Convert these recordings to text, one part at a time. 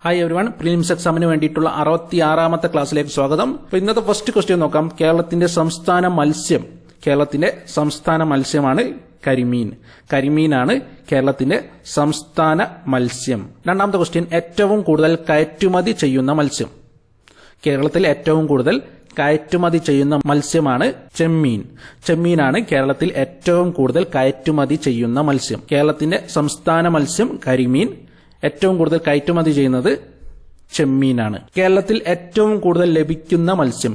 Hi everyone, prelims എക്സാമിന് വേണ്ടിയിട്ടുള്ള 66ാമത്തെ ക്ലാസ്സിലേക്ക് സ്വാഗതം. അപ്പോൾ ഇന്നത്തെ ഫസ്റ്റ് ക്വസ്റ്റ്യൻ നോക്കാം. കേരളത്തിന്റെ സംസ്ഥാന മത്സ്യമാണ് കരിമീൻ. കരിമീനാണ് കേരളത്തിന്റെ സംസ്ഥാന മത്സ്യം. രണ്ടാമത്തെ ക്വസ്റ്റ്യൻ, ഏറ്റവും കൂടുതൽ കയറ്റുമതി ചെയ്യുന്ന മത്സ്യം. കേരളത്തിൽ ഏറ്റവും കൂടുതൽ കയറ്റുമതി ചെയ്യുന്ന മത്സ്യമാണ് ചെമ്മീൻ. ചെമ്മീനാണ് കേരളത്തിൽ ഏറ്റവും കൂടുതൽ കയറ്റുമതി ചെയ്യുന്ന മത്സ്യം. കേരളത്തിന്റെ സംസ്ഥാന മത്സ്യം കരിമീൻ, ഏറ്റവും കൂടുതൽ കയറ്റുമതി ചെയ്യുന്നത് ചെമ്മീനാണ്. കേരളത്തിൽ ഏറ്റവും കൂടുതൽ ലഭിക്കുന്ന മത്സ്യം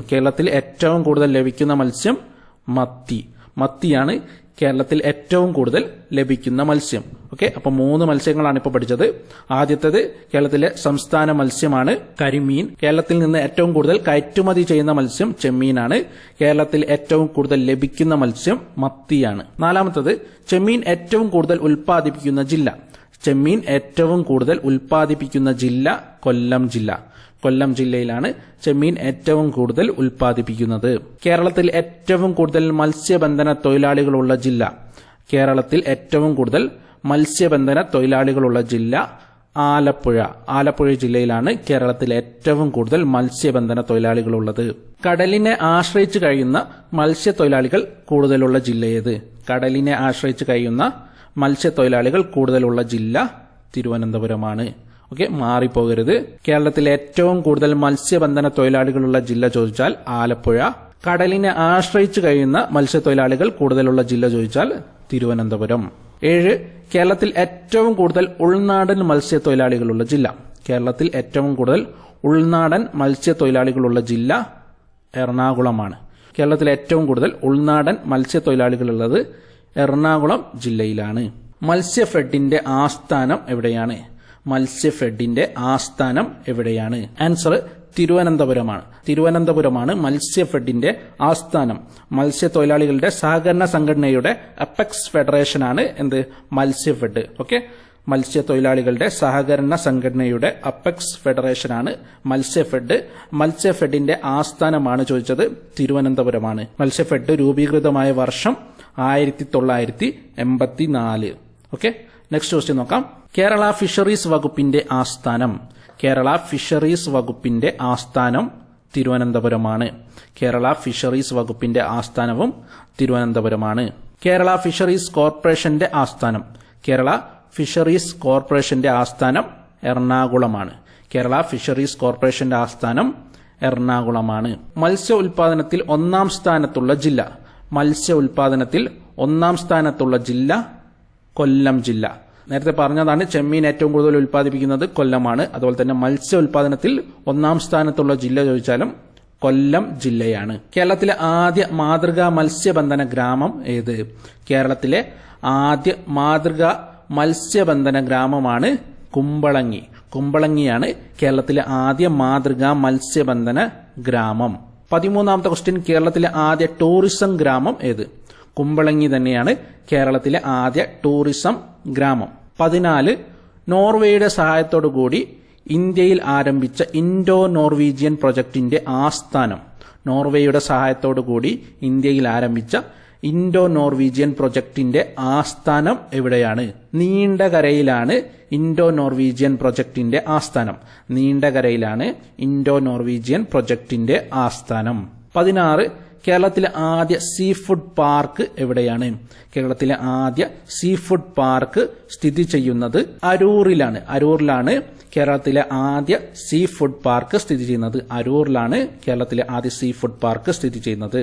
മത്തിയാണ് കേരളത്തിൽ ഏറ്റവും കൂടുതൽ ലഭിക്കുന്ന മത്സ്യം. ഓക്കെ, അപ്പൊ 3 മത്സ്യങ്ങളാണ് ഇപ്പോൾ പഠിച്ചത്. ആദ്യത്തേത് കേരളത്തിലെ സംസ്ഥാന മത്സ്യമാണ് കരിമീൻ. കേരളത്തിൽ നിന്ന് ഏറ്റവും കൂടുതൽ കയറ്റുമതി ചെയ്യുന്ന മത്സ്യം ചെമ്മീനാണ്. കേരളത്തിൽ ഏറ്റവും കൂടുതൽ ലഭിക്കുന്ന മത്സ്യം മത്തിയാണ്. നാലാമത്തേത്, ചെമ്മീൻ ഏറ്റവും കൂടുതൽ ഉൽപ്പാദിപ്പിക്കുന്ന ജില്ല. ചെമ്മീൻ ഏറ്റവും കൂടുതൽ ഉൽപ്പാദിപ്പിക്കുന്ന ജില്ല കൊല്ലം ജില്ലയിലാണ് ചെമ്മീൻ ഏറ്റവും കൂടുതൽ ഉൽപ്പാദിപ്പിക്കുന്നത്. കേരളത്തിൽ ഏറ്റവും കൂടുതൽ മത്സ്യബന്ധന തൊഴിലാളികളുള്ള ജില്ല. കേരളത്തിൽ ഏറ്റവും കൂടുതൽ മത്സ്യബന്ധന തൊഴിലാളികളുള്ള ജില്ല ആലപ്പുഴ ജില്ലയിലാണ് കേരളത്തിൽ ഏറ്റവും കൂടുതൽ മത്സ്യബന്ധന തൊഴിലാളികളുള്ളത്. കടലിനെ ആശ്രയിച്ച് കഴിയുന്ന മത്സ്യത്തൊഴിലാളികൾ കൂടുതലുള്ള ജില്ല ഏത്? കടലിനെ ആശ്രയിച്ച് കഴിയുന്ന മത്സ്യത്തൊഴിലാളികൾ കൂടുതലുള്ള ജില്ല തിരുവനന്തപുരമാണ്. ഓക്കെ, മാറിപ്പോകരുത്. കേരളത്തിലെ ഏറ്റവും കൂടുതൽ മത്സ്യബന്ധന തൊഴിലാളികളുള്ള ജില്ല ചോദിച്ചാൽ ആലപ്പുഴ. കടലിനെ ആശ്രയിച്ച് കഴിയുന്ന മത്സ്യത്തൊഴിലാളികൾ കൂടുതലുള്ള ജില്ല ചോദിച്ചാൽ തിരുവനന്തപുരം. 7, കേരളത്തിൽ ഏറ്റവും കൂടുതൽ ഉൾനാടൻ മത്സ്യത്തൊഴിലാളികളുള്ള ജില്ല. കേരളത്തിൽ ഏറ്റവും കൂടുതൽ ഉൾനാടൻ മത്സ്യത്തൊഴിലാളികളുള്ള ജില്ല എറണാകുളമാണ്. കേരളത്തിൽ ഏറ്റവും കൂടുതൽ ഉൾനാടൻ മത്സ്യത്തൊഴിലാളികളുള്ളത് എറണാകുളം ജില്ലയിലാണ്. മത്സ്യഫെഡിന്റെ ആസ്ഥാനം എവിടെയാണ്? ആൻസർ തിരുവനന്തപുരമാണ് മത്സ്യഫെഡിന്റെ ആസ്ഥാനം. മത്സ്യത്തൊഴിലാളികളുടെ സഹകരണ സംഘടനയുടെ അപ്പെക്സ് ഫെഡറേഷനാണ് മത്സ്യഫെഡ്. ഓക്കെ, മത്സ്യത്തൊഴിലാളികളുടെ സഹകരണ സംഘടനയുടെ അപ്പെക്സ് ഫെഡറേഷനാണ് മത്സ്യഫെഡ്. മത്സ്യഫെഡിന്റെ ആസ്ഥാനമാണ് ചോദിച്ചത് തിരുവനന്തപുരമാണ്. മത്സ്യഫെഡ് രൂപീകൃതമായ വർഷം 1984. ഓക്കെ, നെക്സ്റ്റ് ക്വസ്റ്റ്യൻ നോക്കാം. കേരള ഫിഷറീസ് വകുപ്പിന്റെ ആസ്ഥാനം തിരുവനന്തപുരമാണ്. കേരള ഫിഷറീസ് വകുപ്പിന്റെ ആസ്ഥാനവും തിരുവനന്തപുരമാണ്. കേരള ഫിഷറീസ് കോർപ്പറേഷന്റെ ആസ്ഥാനം എറണാകുളമാണ്. കേരള ഫിഷറീസ് കോർപ്പറേഷന്റെ ആസ്ഥാനം എറണാകുളമാണ്. മത്സ്യ ഉൽപാദനത്തിൽ ഒന്നാം സ്ഥാനത്തുള്ള ജില്ല കൊല്ലം ജില്ല. നേരത്തെ പറഞ്ഞതാണ് ചെമ്മീൻ ഏറ്റവും കൂടുതൽ ഉൽപ്പാദിപ്പിക്കുന്നത് കൊല്ലമാണ്. അതുപോലെ തന്നെ മത്സ്യ ഉൽപാദനത്തിൽ ഒന്നാം സ്ഥാനത്തുള്ള ജില്ല ചോദിച്ചാലും കൊല്ലം ജില്ലയാണ്. കേരളത്തിലെ ആദ്യ മാതൃകാ മത്സ്യബന്ധന ഗ്രാമം ഏത്? കേരളത്തിലെ ആദ്യ മാതൃകാ മത്സ്യബന്ധന ഗ്രാമമാണ് കുമ്പളങ്ങിയാണ് കേരളത്തിലെ ആദ്യ മാതൃകാ മത്സ്യബന്ധന ഗ്രാമം. 13ാമത്തെ ക്വസ്റ്റ്യൻ, കേരളത്തിലെ ആദ്യ ടൂറിസം ഗ്രാമം ഏത്? കുമ്പളങ്ങി തന്നെയാണ് കേരളത്തിലെ ആദ്യ ടൂറിസം ഗ്രാമം. 14, നോർവേയുടെ സഹായത്തോടുകൂടി ഇന്ത്യയിൽ ആരംഭിച്ച ഇൻഡോ നോർവീജിയൻ പ്രൊജക്ടിന്റെ ആസ്ഥാനം. നോർവേയുടെ സഹായത്തോടുകൂടി ഇന്ത്യയിൽ ആരംഭിച്ച ഇൻഡോ നോർവീജിയൻ പ്രൊജക്ടിന്റെ ആസ്ഥാനം എവിടെയാണ്? നീണ്ടകരയിലാണ് ഇൻഡോ നോർവീജിയൻ പ്രൊജക്ടിന്റെ ആസ്ഥാനം. 16, കേരളത്തിലെ ആദ്യ സീ ഫുഡ് പാർക്ക് എവിടെയാണ്? കേരളത്തിലെ ആദ്യ സീ ഫുഡ് പാർക്ക് സ്ഥിതി ചെയ്യുന്നത് അരൂരിലാണ് കേരളത്തിലെ ആദ്യ സീ ഫുഡ് പാർക്ക് സ്ഥിതി ചെയ്യുന്നത്.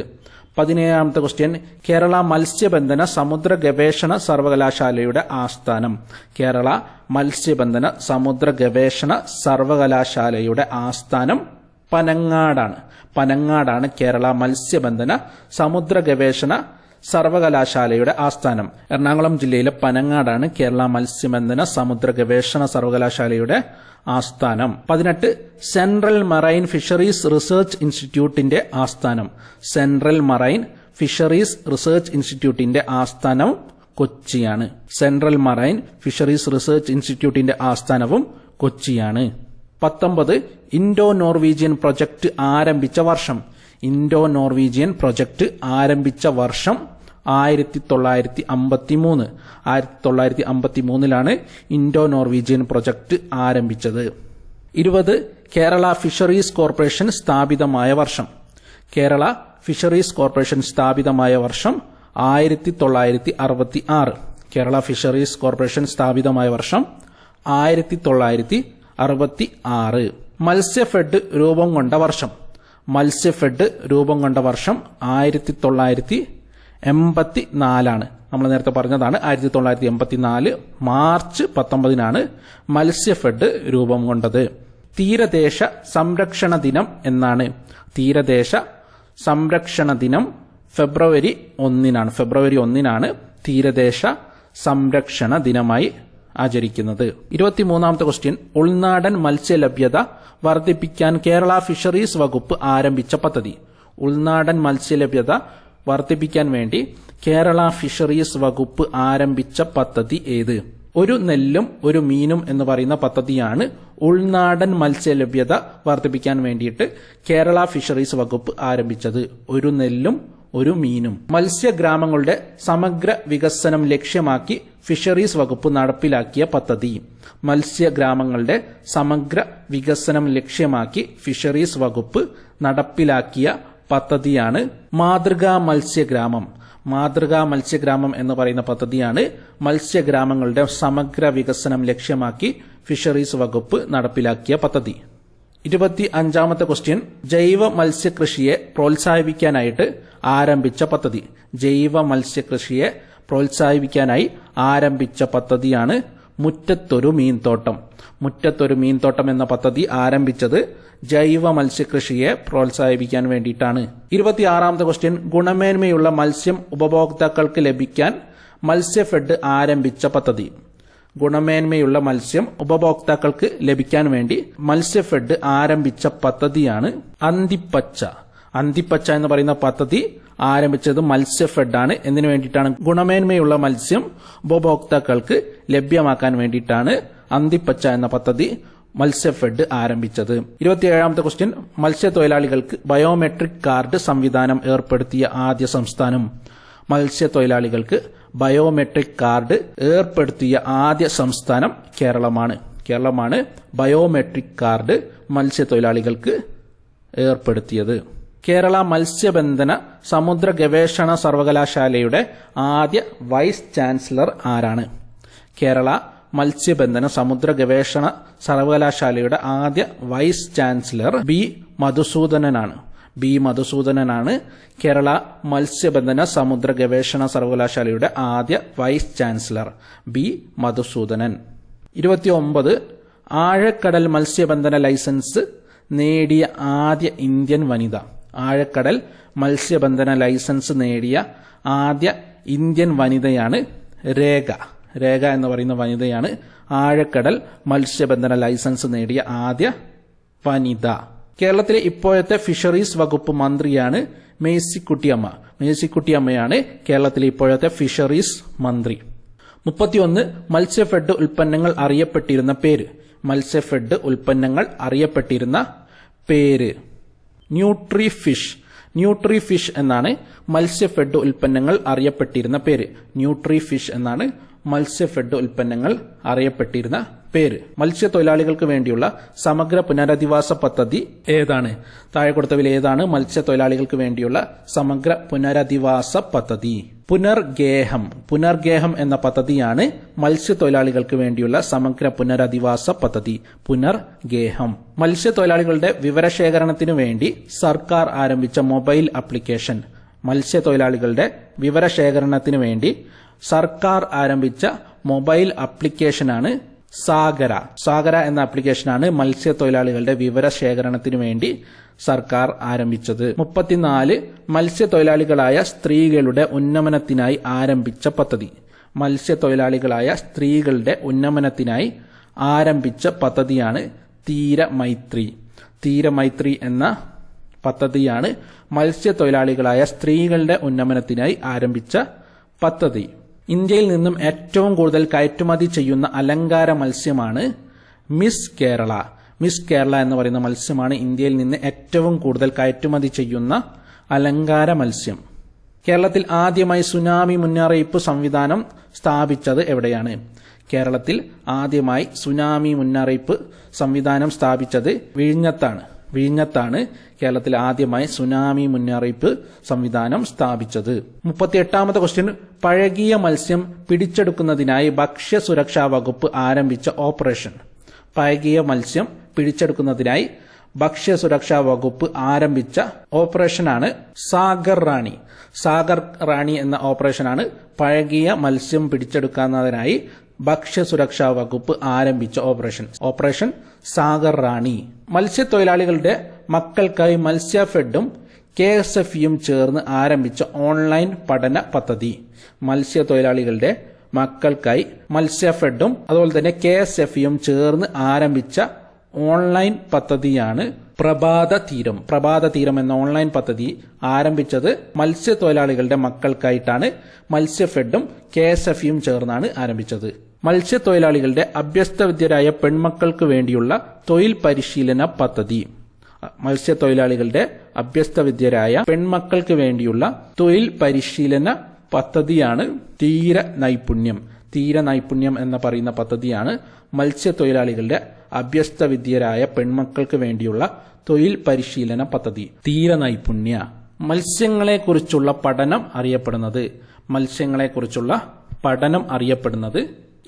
17ാമത്തെ ക്വസ്റ്റ്യൻ, കേരള മത്സ്യബന്ധന സമുദ്ര ഗവേഷണ സർവകലാശാലയുടെ ആസ്ഥാനം. കേരള മത്സ്യബന്ധന സമുദ്ര ഗവേഷണ സർവകലാശാലയുടെ ആസ്ഥാനം പനങ്ങാടാണ് കേരള മത്സ്യബന്ധന സമുദ്ര ഗവേഷണ സർവകലാശാലയുടെ ആസ്ഥാനം. എറണാകുളം ജില്ലയിലെ പനങ്ങാടാണ് കേരള മത്സ്യബന്ധന സമുദ്ര ഗവേഷണ സർവകലാശാലയുടെ ആസ്ഥാനം. 18, സെൻട്രൽ മറൈൻ ഫിഷറീസ് റിസർച്ച് ഇൻസ്റ്റിറ്റ്യൂട്ടിന്റെ ആസ്ഥാനം. സെൻട്രൽ മറൈൻ ഫിഷറീസ് റിസർച്ച് ഇൻസ്റ്റിറ്റ്യൂട്ടിന്റെ ആസ്ഥാനം കൊച്ചിയാണ്. സെൻട്രൽ മറൈൻ ഫിഷറീസ് റിസർച്ച് ഇൻസ്റ്റിറ്റ്യൂട്ടിന്റെ ആസ്ഥാനവും കൊച്ചിയാണ്. 19, ഇൻഡോ നോർവീജിയൻ പ്രൊജക്ട് ആരംഭിച്ച വർഷം. 1953. 1953 ഇൻഡോ നോർവീജിയൻ പ്രൊജക്ട് ആരംഭിച്ചത്. 20 കേരള ഫിഷറീസ് കോർപ്പറേഷൻ സ്ഥാപിതമായ വർഷം. കേരള ഫിഷറീസ് കോർപ്പറേഷൻ സ്ഥാപിതമായ വർഷം 1966. കേരള ഫിഷറീസ് കോർപ്പറേഷൻ സ്ഥാപിതമായ വർഷം 1966. മത്സ്യഫെഡ് രൂപം കൊണ്ട വർഷം. മത്സ്യഫെഡ് രൂപം കൊണ്ട വർഷം 1984. നമ്മൾ നേരത്തെ പറഞ്ഞതാണ് 1984 മാർച്ച് 19 മത്സ്യഫെഡ് രൂപം കൊണ്ടത്. തീരദേശ സംരക്ഷണ ദിനം എന്നാണ്. തീരദേശ സംരക്ഷണ ദിനം ഫെബ്രുവരി 1 ഫെബ്രുവരി 1 തീരദേശ സംരക്ഷണ ദിനമായി ആചരിക്കുന്നത്. 23ാമത്തെ ക്വസ്റ്റ്യൻ. ഉൾനാടൻ മത്സ്യലഭ്യത വർദ്ധിപ്പിക്കാൻ കേരള ഫിഷറീസ് വകുപ്പ് ആരംഭിച്ച പദ്ധതി. ഉൾനാടൻ മത്സ്യലഭ്യത വർദ്ധിപ്പിക്കാൻ വേണ്ടി കേരള ഫിഷറീസ് വകുപ്പ് ആരംഭിച്ച പദ്ധതി ഏത്? ഒരു നെല്ലും ഒരു മീനും എന്ന് പറയുന്ന പദ്ധതിയാണ് ഉൾനാടൻ മത്സ്യലഭ്യത വർദ്ധിപ്പിക്കാൻ വേണ്ടിയിട്ട് കേരള ഫിഷറീസ് വകുപ്പ് ആരംഭിച്ചത്. ഒരു നെല്ലും ഒരു മീനും. മത്സ്യഗ്രാമങ്ങളുടെ സമഗ്ര വികസനം ലക്ഷ്യമാക്കി ഫിഷറീസ് വകുപ്പ് നടപ്പിലാക്കിയ പദ്ധതി. മത്സ്യഗ്രാമങ്ങളുടെ സമഗ്ര വികസനം ലക്ഷ്യമാക്കി ഫിഷറീസ് വകുപ്പ് നടപ്പിലാക്കിയ പദ്ധതിയാണ് മാതൃകാ മത്സ്യഗ്രാമം. മാതൃകാ മത്സ്യഗ്രാമം എന്ന് പറയുന്ന പദ്ധതിയാണ് മത്സ്യഗ്രാമങ്ങളുടെ സമഗ്ര വികസനം ലക്ഷ്യമാക്കി ഫിഷറീസ് വകുപ്പ് നടപ്പിലാക്കിയ പദ്ധതി. 25ാമത്തെ ക്വസ്റ്റ്യൻ. ജൈവ മത്സ്യകൃഷിയെ പ്രോത്സാഹിപ്പിക്കാനായിട്ട് ആരംഭിച്ച പദ്ധതി. ജൈവ മത്സ്യകൃഷിയെ പ്രോത്സാഹിപ്പിക്കാനായി ആരംഭിച്ച പദ്ധതിയാണ് മുറ്റത്തൊരു മീൻതോട്ടം. മുറ്റത്തൊരു മീൻതോട്ടം എന്ന പദ്ധതി ആരംഭിച്ചത് ജൈവ മത്സ്യകൃഷിയെ പ്രോത്സാഹിപ്പിക്കാൻ വേണ്ടിയിട്ടാണ്. 26ാമത്തെ ക്വസ്റ്റ്യൻ. ഗുണമേന്മയുള്ള മത്സ്യം ഉപഭോക്താക്കൾക്ക് ലഭിക്കാൻ മത്സ്യഫെഡ് ആരംഭിച്ച പദ്ധതി. ഗുണമേന്മയുള്ള മത്സ്യം ഉപഭോക്താക്കൾക്ക് ലഭിക്കാൻ വേണ്ടി മത്സ്യഫെഡ് ആരംഭിച്ച പദ്ധതിയാണ് അന്തിപ്പച്ച. അന്തിപ്പച്ച എന്ന് പറയുന്ന പദ്ധതി ആരംഭിച്ചത് മത്സ്യഫെഡാണ്. എന്തിനു വേണ്ടിയിട്ടാണ്? ഗുണമേന്മയുള്ള മത്സ്യം ഉപഭോക്താക്കൾക്ക് ലഭ്യമാക്കാൻ വേണ്ടിയിട്ടാണ് അന്തിപ്പച്ച എന്ന പദ്ധതി മത്സ്യഫെഡ് ആരംഭിച്ചത്. 27ാമത്തെ ക്വസ്റ്റ്യൻ. മത്സ്യത്തൊഴിലാളികൾക്ക് ബയോമെട്രിക് കാർഡ് സംവിധാനം ഏർപ്പെടുത്തിയ ആദ്യ സംസ്ഥാനം. മത്സ്യത്തൊഴിലാളികൾക്ക് ബയോമെട്രിക് കാർഡ് ഏർപ്പെടുത്തിയ ആദ്യ സംസ്ഥാനം കേരളമാണ്. കേരളമാണ് ബയോമെട്രിക് കാർഡ് മത്സ്യത്തൊഴിലാളികൾക്ക് ഏർപ്പെടുത്തിയത്. കേരള മത്സ്യബന്ധന സമുദ്ര ഗവേഷണ സർവകലാശാലയുടെ ആദ്യ വൈസ് ചാൻസലർ ആരാണ്? കേരള മത്സ്യബന്ധന സമുദ്ര ഗവേഷണ സർവകലാശാലയുടെ ആദ്യ വൈസ് ചാൻസലർ ബി മധുസൂദനനാണ്. ബി മധുസൂദനനാണ് കേരള മത്സ്യബന്ധന സമുദ്ര ഗവേഷണ സർവകലാശാലയുടെ ആദ്യ വൈസ് ചാൻസലർ ബി മധുസൂദനൻ. 29. ആഴക്കടൽ മത്സ്യബന്ധന ലൈസൻസ് നേടിയ ആദ്യ ഇന്ത്യൻ വനിത. ആഴക്കടൽ മത്സ്യബന്ധന ലൈസൻസ് നേടിയ ആദ്യ ഇന്ത്യൻ വനിതയാണ് രേഖ. രേഖ എന്ന് പറയുന്ന വനിതയാണ് ആഴക്കടൽ മത്സ്യബന്ധന ലൈസൻസ് നേടിയ ആദ്യ വനിത. കേരളത്തിലെ ഇപ്പോഴത്തെ ഫിഷറീസ് വകുപ്പ് മന്ത്രിയാണ് മേഴ്സിക്കുട്ടിയമ്മ. മേഴ്സിക്കുട്ടിയമ്മയാണ് കേരളത്തിലെ ഇപ്പോഴത്തെ ഫിഷറീസ് മന്ത്രി. 31. മത്സ്യഫെഡ് ഉൽപ്പന്നങ്ങൾ അറിയപ്പെട്ടിരുന്ന പേര്. മത്സ്യഫെഡ് ഉൽപ്പന്നങ്ങൾ അറിയപ്പെട്ടിരുന്ന പേര് ന്യൂട്രിഫിഷ്. ന്യൂട്രിഫിഷ് എന്നാണ് മത്സ്യഫെഡ് ഉൽപ്പന്നങ്ങൾ അറിയപ്പെട്ടിരുന്ന പേര്. ന്യൂട്രിഫിഷ് എന്നാണ് മത്സ്യഫെഡ് ഉൽപ്പന്നങ്ങൾ അറിയപ്പെട്ടിരുന്ന പേര്. മത്സ്യത്തൊഴിലാളികൾക്ക് വേണ്ടിയുള്ള സമഗ്ര പുനരധിവാസ പദ്ധതി ഏതാണ്? താഴെ കൊടുത്തവയിൽ ഏതാണ് മത്സ്യത്തൊഴിലാളികൾക്ക് വേണ്ടിയുള്ള സമഗ്ര പുനരധിവാസ പദ്ധതി? പുനർഗേഹം. പുനർഗേഹം എന്ന പദ്ധതിയാണ് മത്സ്യത്തൊഴിലാളികൾക്ക് വേണ്ടിയുള്ള സമഗ്ര പുനരധിവാസ പദ്ധതി. പുനർഗേഹം. മത്സ്യത്തൊഴിലാളികളുടെ വിവരശേഖരണത്തിനു വേണ്ടി സർക്കാർ ആരംഭിച്ച മൊബൈൽ ആപ്ലിക്കേഷൻ. മത്സ്യത്തൊഴിലാളികളുടെ വിവരശേഖരണത്തിനു വേണ്ടി സർക്കാർ ആരംഭിച്ച മൊബൈൽ ആപ്ലിക്കേഷനാണ് സാഗര. സാഗര എന്ന ആപ്ലിക്കേഷനാണ് മത്സ്യത്തൊഴിലാളികളുടെ വിവരശേഖരണത്തിനു വേണ്ടി സർക്കാർ ആരംഭിച്ചത്. 34. മത്സ്യത്തൊഴിലാളികളായ സ്ത്രീകളുടെ ഉന്നമനത്തിനായി ആരംഭിച്ച പദ്ധതി. മത്സ്യത്തൊഴിലാളികളായ സ്ത്രീകളുടെ ഉന്നമനത്തിനായി ആരംഭിച്ച പദ്ധതിയാണ് തീരമൈത്രി. തീരമൈത്രി എന്ന പദ്ധതിയാണ് മത്സ്യത്തൊഴിലാളികളായ സ്ത്രീകളുടെ ഉന്നമനത്തിനായി ആരംഭിച്ച പദ്ധതി. ഇന്ത്യയിൽ നിന്നും ഏറ്റവും കൂടുതൽ കയറ്റുമതി ചെയ്യുന്ന അലങ്കാര മത്സ്യമാണ് മിസ് കേരള. മിസ് കേരള എന്ന് പറയുന്ന മത്സ്യമാണ് ഇന്ത്യയിൽ നിന്ന് ഏറ്റവും കൂടുതൽ കയറ്റുമതി ചെയ്യുന്ന അലങ്കാര മത്സ്യം. കേരളത്തിൽ ആദ്യമായി സുനാമി മുന്നറിയിപ്പ് സംവിധാനം സ്ഥാപിച്ചത് എവിടെയാണ്? കേരളത്തിൽ ആദ്യമായി സുനാമി മുന്നറിയിപ്പ് സംവിധാനം സ്ഥാപിച്ചത് വിഴിഞ്ഞത്താണ് കേരളത്തിൽ ആദ്യമായി സുനാമി മുന്നറിയിപ്പ് സംവിധാനം സ്ഥാപിച്ചത്. 38ാമത്തെ ക്വസ്റ്റ്യൻ, പഴകിയ മത്സ്യം പിടിച്ചെടുക്കുന്നതിനായി ഭക്ഷ്യസുരക്ഷാ വകുപ്പ് ആരംഭിച്ച ഓപ്പറേഷൻ. പഴകിയ മത്സ്യം പിടിച്ചെടുക്കുന്നതിനായി ഭക്ഷ്യസുരക്ഷാ വകുപ്പ് ആരംഭിച്ച ഓപ്പറേഷനാണ് സാഗർ റാണി എന്ന ഓപ്പറേഷനാണ് പഴകിയ മത്സ്യം പിടിച്ചെടുക്കുന്നതിനായി ഭക്ഷ്യസുരക്ഷാ വകുപ്പ് ആരംഭിച്ച ഓപ്പറേഷൻ സാഗർ റാണി. മത്സ്യത്തൊഴിലാളികളുടെ മക്കൾക്കായി മത്സ്യഫെഡും KSFEയും ചേർന്ന് ആരംഭിച്ച ഓൺലൈൻ പഠന പദ്ധതി. മത്സ്യത്തൊഴിലാളികളുടെ മക്കൾക്കായി മത്സ്യഫെഡും അതുപോലെ തന്നെ KSFEയും ചേർന്ന് ആരംഭിച്ച ഓൺലൈൻ പദ്ധതിയാണ് പ്രഭാത തീരം എന്ന ഓൺലൈൻ പദ്ധതി ആരംഭിച്ചത് മത്സ്യത്തൊഴിലാളികളുടെ മക്കൾക്കായിട്ടാണ്. മത്സ്യഫെഡും KSFEയും ചേർന്നാണ് ആരംഭിച്ചത്. മത്സ്യത്തൊഴിലാളികളുടെ അഭ്യസ്തവിദ്യരായ പെൺമക്കൾക്ക് വേണ്ടിയുള്ള തൊഴിൽ പരിശീലന പദ്ധതി. മത്സ്യത്തൊഴിലാളികളുടെ അഭ്യസ്തവിദ്യരായ പെൺമക്കൾക്ക് വേണ്ടിയുള്ള തൊഴിൽ പരിശീലന പദ്ധതിയാണ് തീരനൈപുണ്യം എന്ന് പറയുന്ന പദ്ധതിയാണ് മത്സ്യത്തൊഴിലാളികളുടെ അഭ്യസ്തവിദ്യരായ പെൺമക്കൾക്ക് വേണ്ടിയുള്ള തൊഴിൽ പരിശീലന പദ്ധതി. തീരനൈപുണ്യ. മത്സ്യങ്ങളെക്കുറിച്ചുള്ള പഠനം അറിയപ്പെടുന്നത്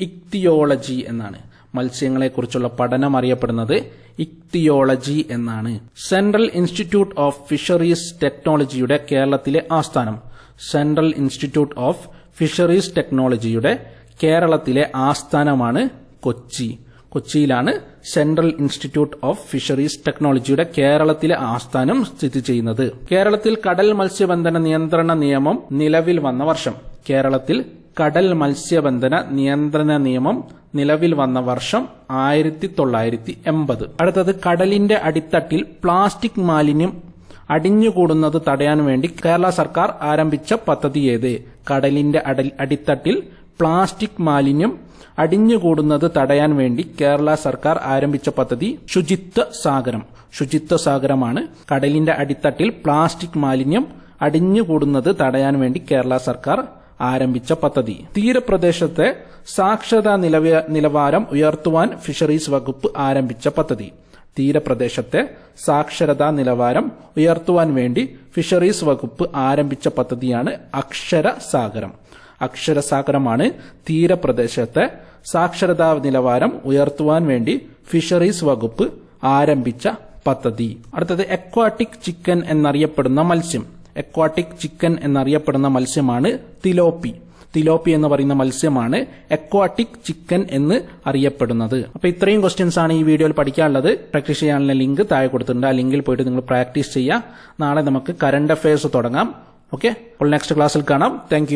ഇക്തിയോളജി എന്നാണ്. മത്സ്യങ്ങളെക്കുറിച്ചുള്ള പഠനം അറിയപ്പെടുന്നത് ഇക്തിയോളജി എന്നാണ്. സെൻട്രൽ ഇൻസ്റ്റിറ്റ്യൂട്ട് ഓഫ് ഫിഷറീസ് ടെക്നോളജിയുടെ കേരളത്തിലെ ആസ്ഥാനം. സെൻട്രൽ ഇൻസ്റ്റിറ്റ്യൂട്ട് ഓഫ് ഫിഷറീസ് ടെക്നോളജിയുടെ കേരളത്തിലെ ആസ്ഥാനമാണ് കൊച്ചിയിലാണ് സെൻട്രൽ ഇൻസ്റ്റിറ്റ്യൂട്ട് ഓഫ് ഫിഷറീസ് ടെക്നോളജിയുടെ കേരളത്തിലെ ആസ്ഥാനം സ്ഥിതി ചെയ്യുന്നത്. കേരളത്തിൽ കടൽ മത്സ്യബന്ധന നിയന്ത്രണ നിയമം നിലവിൽ വന്ന വർഷം. കേരളത്തിൽ കടൽ മത്സ്യബന്ധന നിയന്ത്രണ നിയമം നിലവിൽ വന്ന വർഷം 1980. അടുത്തത്, കടലിന്റെ അടിത്തട്ടിൽ പ്ലാസ്റ്റിക് മാലിന്യം അടിഞ്ഞുകൂടുന്നത് തടയാൻ വേണ്ടി കേരള സർക്കാർ ആരംഭിച്ച പദ്ധതി ഏത്? കടലിന്റെ അടിത്തട്ടിൽ പ്ലാസ്റ്റിക് മാലിന്യം അടിഞ്ഞുകൂടുന്നത് തടയാൻ വേണ്ടി കേരള സർക്കാർ ആരംഭിച്ച പദ്ധതി ശുചിത്വ സാഗരമാണ്. കടലിന്റെ അടിത്തട്ടിൽ പ്ലാസ്റ്റിക് മാലിന്യം അടിഞ്ഞുകൂടുന്നത് തടയാൻ വേണ്ടി കേരള സർക്കാർ ആരംഭിച്ച പദ്ധതി. തീരപ്രദേശത്തെ സാക്ഷരതാ നിലവാരം ഉയർത്തുവാൻ ഫിഷറീസ് വകുപ്പ് ആരംഭിച്ച പദ്ധതി. തീരപ്രദേശത്തെ സാക്ഷരതാ നിലവാരം ഉയർത്തുവാൻ വേണ്ടി ഫിഷറീസ് വകുപ്പ് ആരംഭിച്ച പദ്ധതിയാണ് അക്ഷരസാഗരമാണ് തീരപ്രദേശത്തെ സാക്ഷരതാ നിലവാരം ഉയർത്തുവാൻ വേണ്ടി ഫിഷറീസ് വകുപ്പ് ആരംഭിച്ച പദ്ധതി. അടുത്തത്, അക്വാട്ടിക് ചിക്കൻ എന്നറിയപ്പെടുന്ന മത്സ്യമാണ് തിലോപ്പി എന്ന് പറയുന്ന മത്സ്യമാണ് അക്വാട്ടിക് ചിക്കൻ എന്ന് അറിയപ്പെടുന്നത്. അപ്പൊ ഇത്രയും ക്വസ്റ്റ്യൻസ് ആണ് ഈ വീഡിയോയിൽ പഠിക്കാനുള്ളത്. പ്രാക്ടീസ് ചെയ്യാനുള്ള ലിങ്ക് താഴെ കൊടുത്തിട്ടുണ്ട്. ആ ലിങ്കിൽ പോയിട്ട് നിങ്ങൾ പ്രാക്ടീസ് ചെയ്യുക. നാളെ നമുക്ക് കറണ്ട് അഫയേഴ്സ് തുടങ്ങാം. ഓക്കെ, അപ്പോൾ നെക്സ്റ്റ് ക്ലാസ്സിൽ കാണാം. താങ്ക്